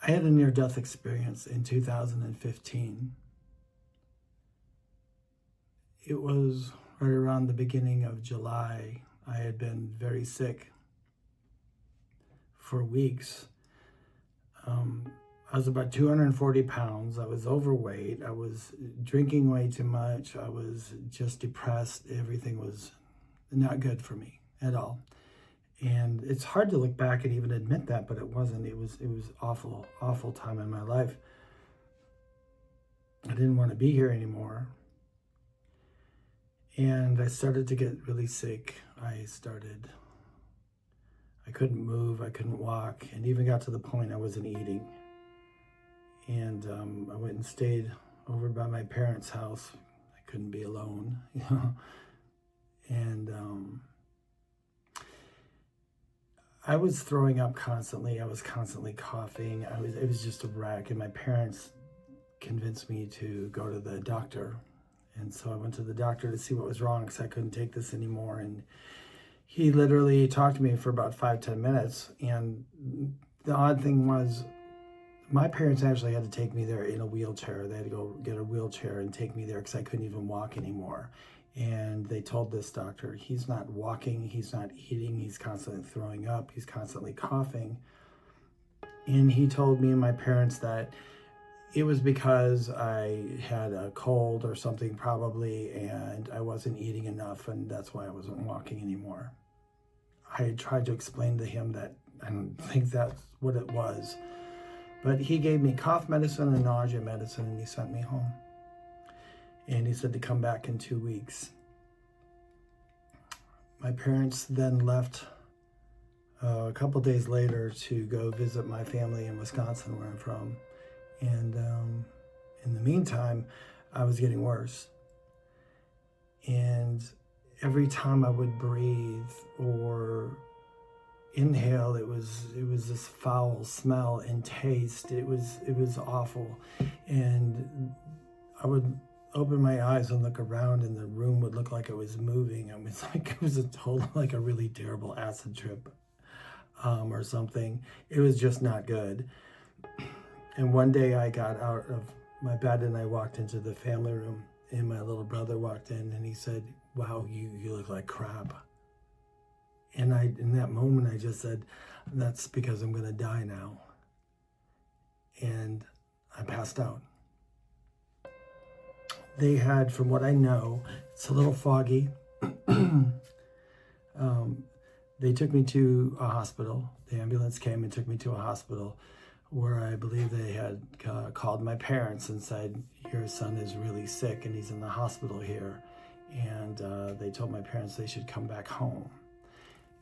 I had a near-death experience in 2015. It was right around the beginning of July. I had been very sick for weeks. I was about 240 pounds. I was overweight. I was drinking way too much. I was just depressed. Everything was not good for me at all. And it's hard to look back and even admit that, but it wasn't. It was awful, awful time in my life. I didn't want to be here anymore. And I started to get really sick. I couldn't move, I couldn't walk, and even got to the point I wasn't eating. And I went and stayed over by my parents' house. I couldn't be alone, you know. And I was throwing up constantly. I was constantly coughing. It was just a wreck. And my parents convinced me to go to the doctor. And so I went to the doctor to see what was wrong because I couldn't take this anymore. And he literally talked to me for about 5-10 minutes. And the odd thing was, my parents actually had to take me there in a wheelchair. They had to go get a wheelchair and take me there because I couldn't even walk anymore. And they told this doctor, he's not walking, he's not eating, he's constantly throwing up, he's constantly coughing. And he told me and my parents that it was because I had a cold or something probably, and I wasn't eating enough, and that's why I wasn't walking anymore. I had tried to explain to him that I don't think that's what it was. But he gave me cough medicine and nausea medicine, and he sent me home. And he said to come back in 2 weeks. My parents then left a couple days later to go visit my family in Wisconsin, where I'm from. And in the meantime, I was getting worse. And every time I would breathe or inhale, it was this foul smell and taste. It was awful. And I would open my eyes and look around, and the room would look like it was moving. It was like a really terrible acid trip or something. It was just not good. And one day I got out of my bed and I walked into the family room, and my little brother walked in and he said, "Wow, you look like crap." And in that moment, I just said, "That's because I'm going to die now." And I passed out. They had, from what I know, it's a little foggy. They took me to a hospital. The ambulance came and took me to a hospital where I believe they had called my parents and said, "Your son is really sick and he's in the hospital here." And they told my parents they should come back home.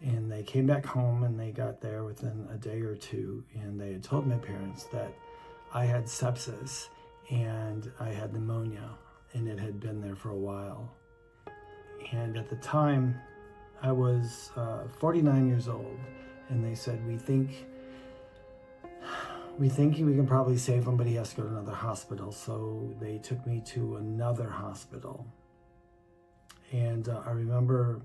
And they came back home, and they got there within a day or two, and they had told my parents that I had sepsis and I had pneumonia, and it had been there for a while. And at the time, I was 49 years old, and they said, we think we can probably save him, but he has to go to another hospital. So they took me to another hospital. And I remember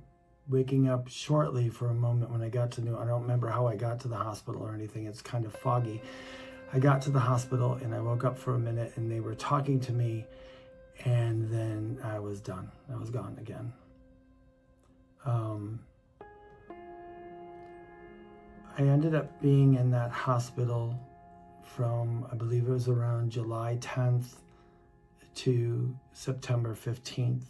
waking up shortly for a moment when I got to I don't remember how I got to the hospital or anything. It's kind of foggy. I got to the hospital and I woke up for a minute, and they were talking to me, and then I was done. I was gone again. I ended up being in that hospital from, I believe it was around July 10th to September 15th.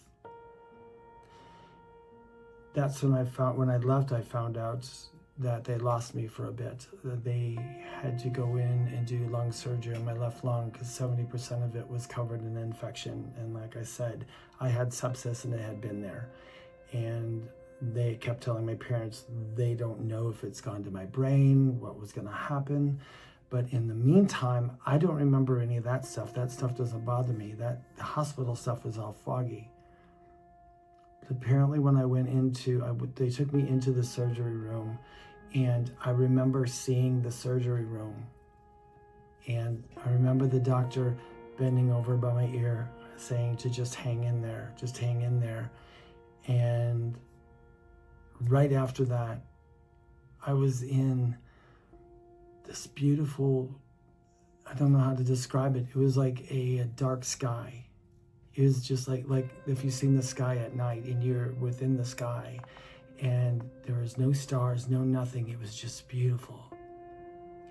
That's when when I left, I found out that they lost me for a bit. They had to go in and do lung surgery on my left lung because 70% of it was covered in infection. And like I said, I had sepsis and it had been there. And they kept telling my parents they don't know if it's gone to my brain, what was going to happen. But in the meantime, I don't remember any of that stuff. That stuff doesn't bother me. The hospital stuff was all foggy. But apparently when I went they took me into the surgery room, and I remember seeing the surgery room. And I remember the doctor bending over by my ear saying to just hang in there, just hang in there. And right after that, I was in this beautiful I don't know how to describe it. It was like a dark sky. It was just like if you've seen the sky at night and you're within the sky and there was no stars, no nothing. It was just beautiful.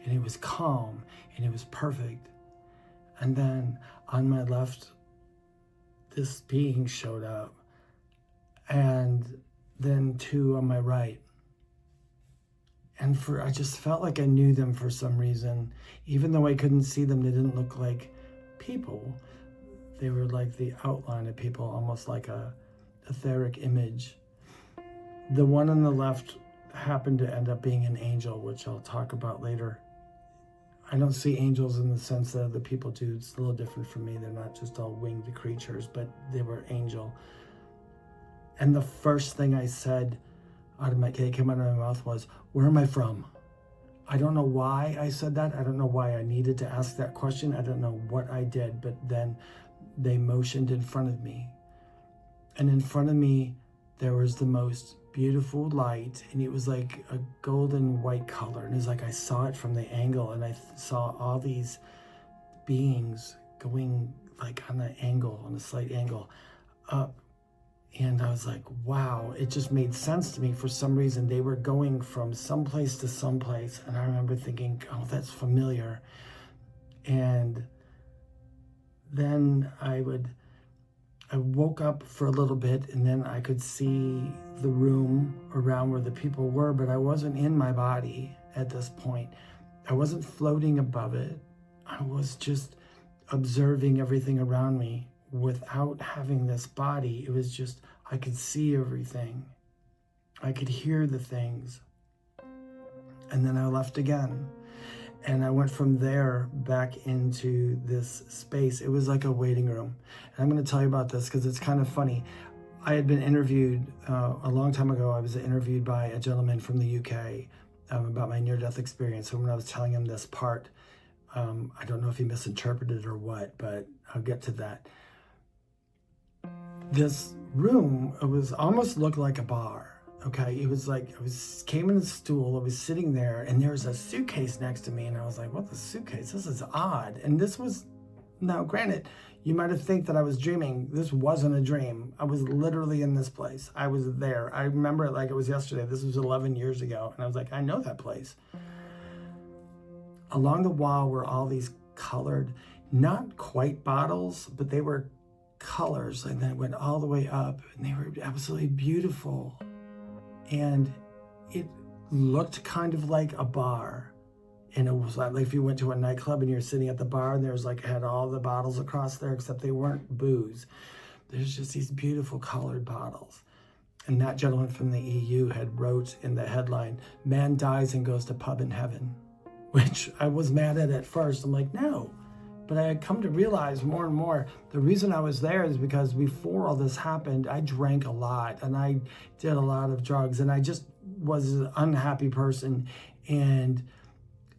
And it was calm and it was perfect. And then on my left, this being showed up. And then two on my right. And I just felt like I knew them for some reason. Even though I couldn't see them, they didn't look like people. They were like the outline of people, almost like a etheric image. The one on the left happened to end up being an angel, which I'll talk about later. I don't see angels in the sense that other people do. It's a little different for me. They're not just all winged creatures, but they were angel. And the first thing I said came out of my mouth was, "Where am I from?" I don't know why I said that. I don't know why I needed to ask that question. I don't know what I did, but then they motioned in front of me. And in front of me, there was the most beautiful light, and it was like a golden white color. And it was like I saw it from the angle, and I saw all these beings going like on an angle, on a slight angle, up. And I was like, wow, it just made sense to me. For some reason, they were going from someplace to someplace. And I remember thinking, oh, that's familiar. And then I woke up for a little bit, and then I could see the room around where the people were, but I wasn't in my body at this point. I wasn't floating above it. I was just observing everything around me without having this body. It was just, I could see everything. I could hear the things. And then I left again. And I went from there back into this space. It was like a waiting room. And I'm going to tell you about this because it's kind of funny. I had been interviewed a long time ago. I was interviewed by a gentleman from the UK about my near-death experience. And when I was telling him this part, I don't know if he misinterpreted or what, but I'll get to that. This room, it was almost looked like a bar. Okay, it was like came in a stool, I was sitting there, and there was a suitcase next to me, and I was like, what, the suitcase? This is odd. And this was, now granted, you might have think that I was dreaming. This wasn't a dream. I was literally in this place. I was there. I remember it like it was yesterday. This was 11 years ago, and I was like, I know that place. Along the wall were all these colored, not quite bottles, but they were colors, and then it went all the way up, and they were absolutely beautiful. And it looked kind of like a bar. And it was like if you went to a nightclub and you're sitting at the bar and there's like, had all the bottles across there, except they weren't booze. There's just these beautiful colored bottles. And that gentleman from the EU had wrote in the headline, "Man dies and goes to pub in heaven," which I was mad at first. I'm like, no. But I had come to realize more and more, the reason I was there is because before all this happened, I drank a lot and I did a lot of drugs, and I just was an unhappy person. And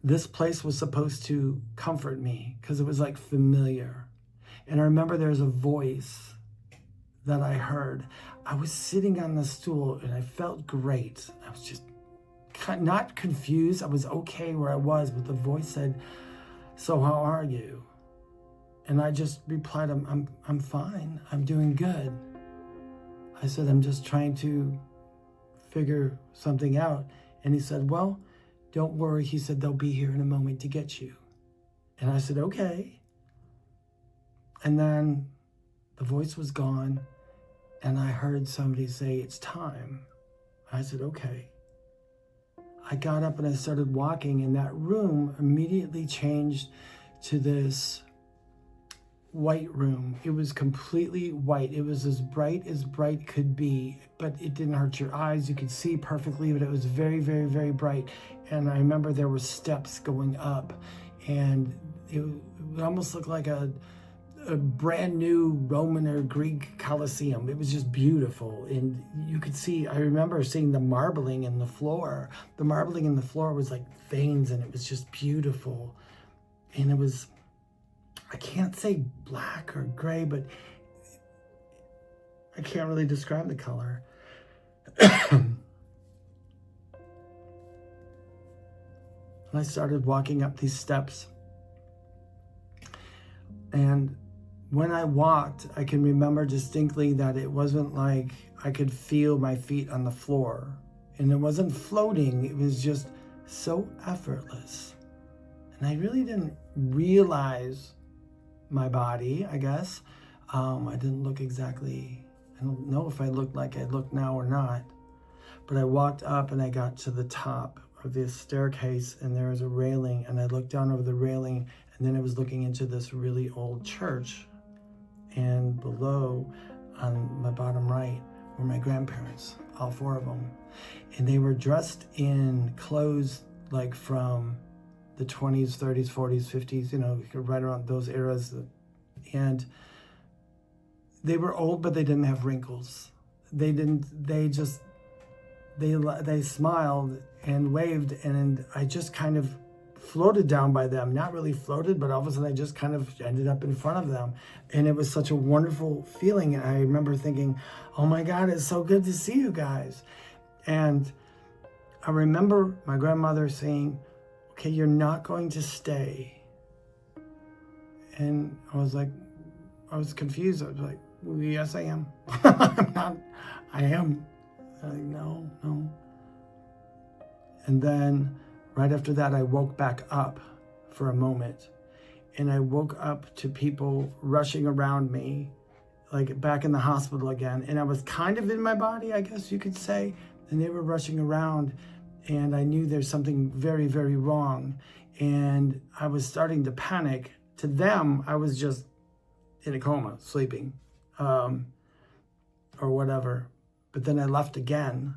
this place was supposed to comfort me because it was like familiar. And I remember there was a voice that I heard. I was sitting on the stool and I felt great. I was just not confused. I was okay where I was, but the voice said, "So how are you?" And I just replied, I'm fine. I'm doing good. I said, I'm just trying to figure something out. And he said, well, don't worry. He said, they'll be here in a moment to get you. And I said, okay. And then the voice was gone, and I heard somebody say, it's time. I said, okay. I got up and I started walking, and that room immediately changed to this white room. It was completely white. It was as bright could be, but it didn't hurt your eyes. You could see perfectly, but it was very, very, very bright. And I remember there were steps going up, and it almost looked like a brand new Roman or Greek Colosseum. It was just beautiful. And you could see, I remember seeing the marbling in the floor. The marbling in the floor was like veins, and it was just beautiful. And it was, I can't say black or gray, but I can't really describe the color. And I started walking up these steps, And when I walked, I can remember distinctly that it wasn't like I could feel my feet on the floor. And it wasn't floating, it was just so effortless. And I really didn't realize my body, I guess. I didn't look exactly, I don't know if I looked like I look now or not. But I walked up and I got to the top of this staircase, and there was a railing, and I looked down over the railing, and then I was looking into this really old church. And below, on my bottom right, were my grandparents, all four of them. And they were dressed in clothes like from the 20s, 30s, 40s, 50s, you know, right around those eras. And they were old, but they didn't have wrinkles. They smiled and waved, and I just kind of floated down by them. Not really floated, but all of a sudden I just kind of ended up in front of them. And it was such a wonderful feeling. And I remember thinking, oh my God, it's so good to see you guys. And I remember my grandmother saying, okay, you're not going to stay. And I was confused. I was like, well, yes, I am. I am. Like, no. And then right after that, I woke back up for a moment. And I woke up to people rushing around me, like back in the hospital again. And I was kind of in my body, I guess you could say. And they were rushing around. And I knew there's something very, very wrong. And I was starting to panic. To them, I was just in a coma, sleeping, or whatever. But then I left again.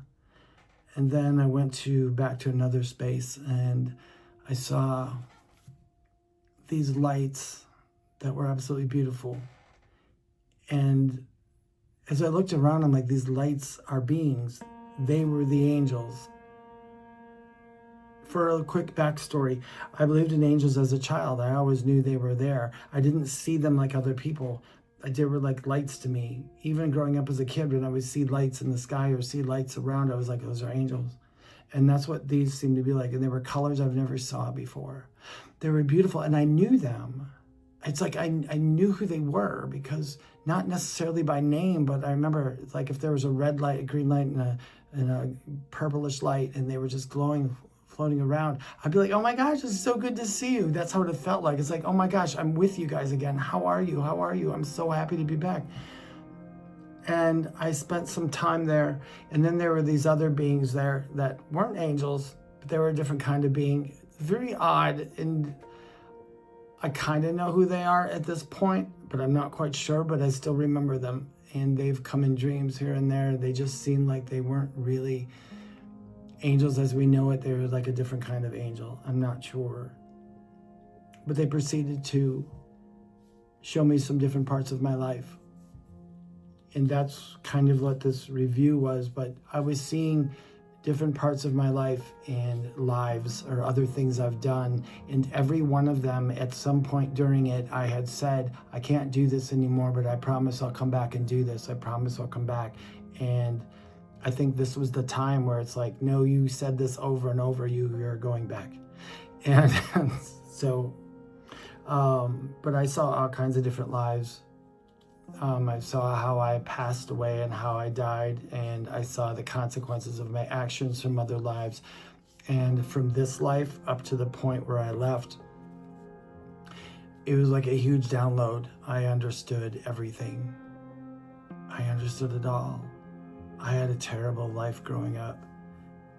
And then I went back to another space, and I saw these lights that were absolutely beautiful. And as I looked around, I'm like, these lights are beings. They were the angels. For a quick backstory, I believed in angels as a child. I always knew they were there. I didn't see them like other people. They were like lights to me. Even growing up as a kid, when I would see lights in the sky or see lights around, I was like, those are angels. And that's what these seemed to be like. And they were colors I've never saw before. They were beautiful, and I knew them. It's like I knew who they were, because not necessarily by name, but I remember, it's like if there was a red light, a green light, and a purplish light, and they were just glowing, floating around, I'd be like, oh my gosh, it's so good to see you. That's how it felt like. It's like, oh my gosh, I'm with you guys again. How are you? How are you? I'm so happy to be back. And I spent some time there. And then there were these other beings there that weren't angels, but they were a different kind of being. Very odd. And I kind of know who they are at this point, but I'm not quite sure, but I still remember them. And they've come in dreams here and there. They just seemed like they weren't really angels as we know it. They were like a different kind of angel. I'm not sure. But they proceeded to show me some different parts of my life. And that's kind of what this review was. But I was seeing different parts of my life and lives or other things I've done. And every one of them, at some point during it, I had said, I can't do this anymore, but I promise I'll come back and do this. I promise I'll come back. And I think this was the time where it's like, no, you said this over and over, you're going back. And so, but I saw all kinds of different lives. I saw how I passed away and how I died, and I saw the consequences of my actions from other lives. And from this life up to the point where I left, it was like a huge download. I understood everything. I understood it all. I had a terrible life growing up.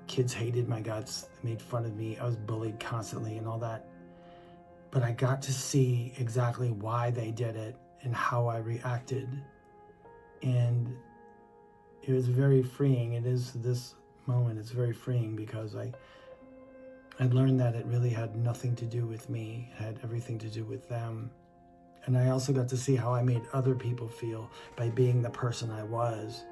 Kids hated my guts, they made fun of me. I was bullied constantly and all that. But I got to see exactly why they did it and how I reacted. And it was very freeing. It is this moment, it's very freeing, because I learned that it really had nothing to do with me. It had everything to do with them. And I also got to see how I made other people feel by being the person I was,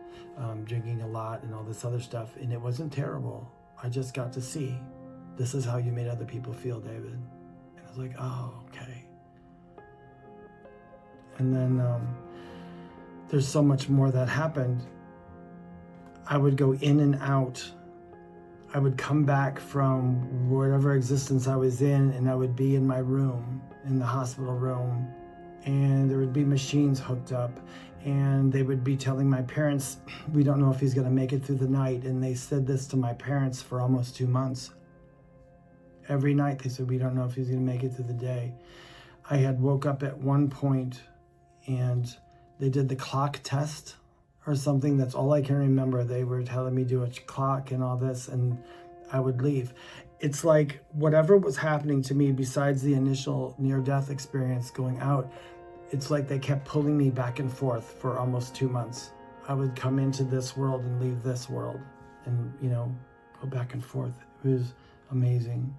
drinking a lot and all this other stuff. And it wasn't terrible. I just got to see, this is how you made other people feel, David. And I was like, oh, okay. And then there's so much more that happened. I would go in and out. I would come back from whatever existence I was in, and I would be in my room, in the hospital room, and there would be machines hooked up, and they would be telling my parents, we don't know if he's going to make it through the night. And they said this to my parents for almost 2 months. Every night they said, we don't know if he's going to make it through the day. I had woke up at one point and they did the clock test or something. That's all I can remember. They were telling me do a clock and all this, and I would leave. It's like whatever was happening to me besides the initial near-death experience going out, it's like they kept pulling me back and forth for almost 2 months. I would come into this world and leave this world and, you know, go back and forth. It was amazing.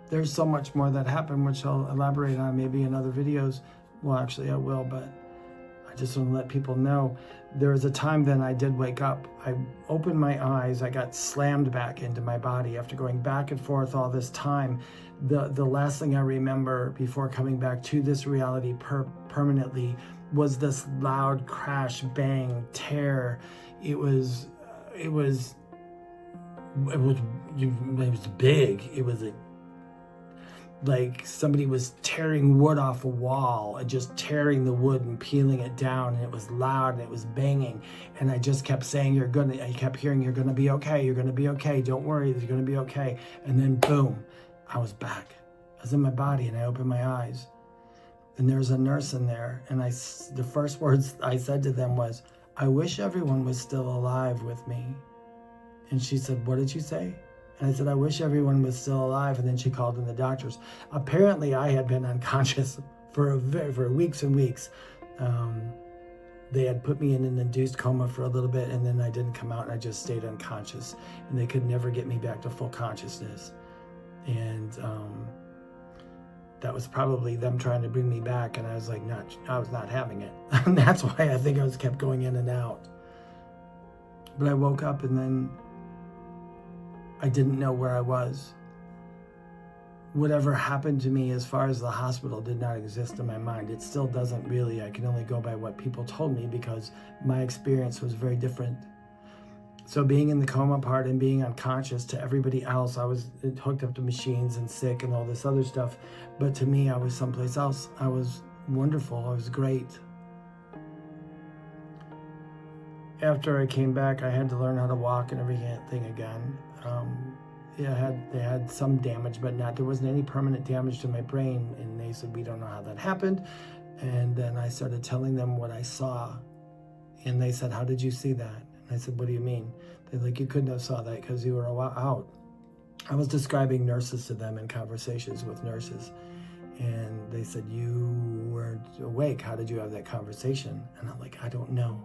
There's so much more that happened, which I'll elaborate on maybe in other videos. Well, actually I will, but I just want to let people know. There was a time then I did wake up. I opened my eyes. I got slammed back into my body after going back and forth all this time. The last thing I remember before coming back to this reality permanently was this loud crash, bang, tear. It was big. It was like somebody was tearing wood off a wall and just tearing the wood and peeling it down, and it was loud and it was banging. And I just kept saying, I kept hearing, you're gonna be okay, you're gonna be okay, don't worry, you're gonna be okay. And then boom, I was back. I was in my body and I opened my eyes. And there was a nurse in there, and the first words I said to them was, I wish everyone was still alive with me. And she said, what did you say? And I said, I wish everyone was still alive. And then she called in the doctors. Apparently, I had been unconscious for weeks and weeks. They had put me in an induced coma for a little bit, and then I didn't come out, and I just stayed unconscious. And they could never get me back to full consciousness. And that was probably them trying to bring me back, and I was like, I was not having it. And that's why I think I was kept going in and out. But I woke up, and then I didn't know where I was. Whatever happened to me as far as the hospital did not exist in my mind. It still doesn't really. I can only go by what people told me because my experience was very different. So being in the coma part and being unconscious, to everybody else, I was hooked up to machines and sick and all this other stuff. But to me, I was someplace else. I was wonderful. I was great. After I came back, I had to learn how to walk and everything again. They had some damage, but there wasn't any permanent damage to my brain. And they said, we don't know how that happened. And then I started telling them what I saw. And they said, how did you see that? And I said, what do you mean? They're like, you couldn't have saw that because you were out. I was describing nurses to them in conversations with nurses. And they said, you weren't awake. How did you have that conversation? And I'm like, I don't know.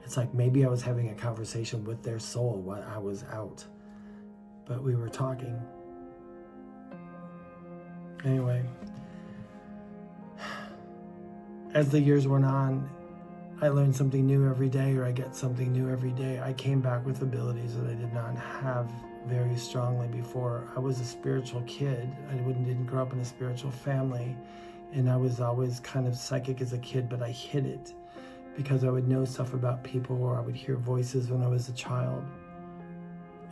It's like maybe I was having a conversation with their soul while I was out. But we were talking. Anyway, as the years went on, I learned something new every day, or I get something new every day. I came back with abilities that I did not have very strongly before. I was a spiritual kid. I didn't grow up in a spiritual family, and I was always kind of psychic as a kid, but I hid it because I would know stuff about people, or I would hear voices when I was a child.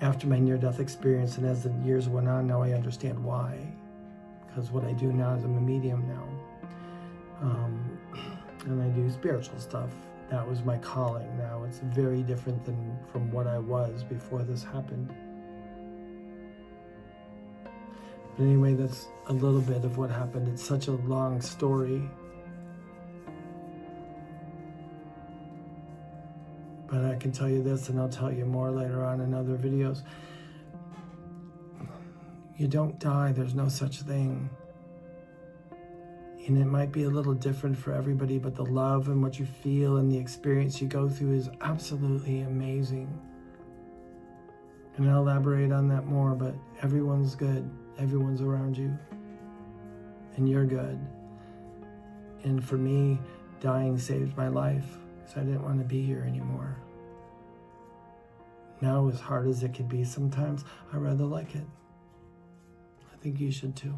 After my near-death experience, and as the years went on, now I understand why. Because what I do now is I'm a medium now. And I do spiritual stuff. That was my calling. Now it's very different from what I was before this happened. But anyway, that's a little bit of what happened. It's such a long story. But I can tell you this, and I'll tell you more later on in other videos. You don't die. There's no such thing. And it might be a little different for everybody, but the love and what you feel and the experience you go through is absolutely amazing. And I'll elaborate on that more, but everyone's good. Everyone's around you. And you're good. And for me, dying saved my life because I didn't want to be here anymore. Now, as hard as it could be sometimes, I rather like it. I think you should too.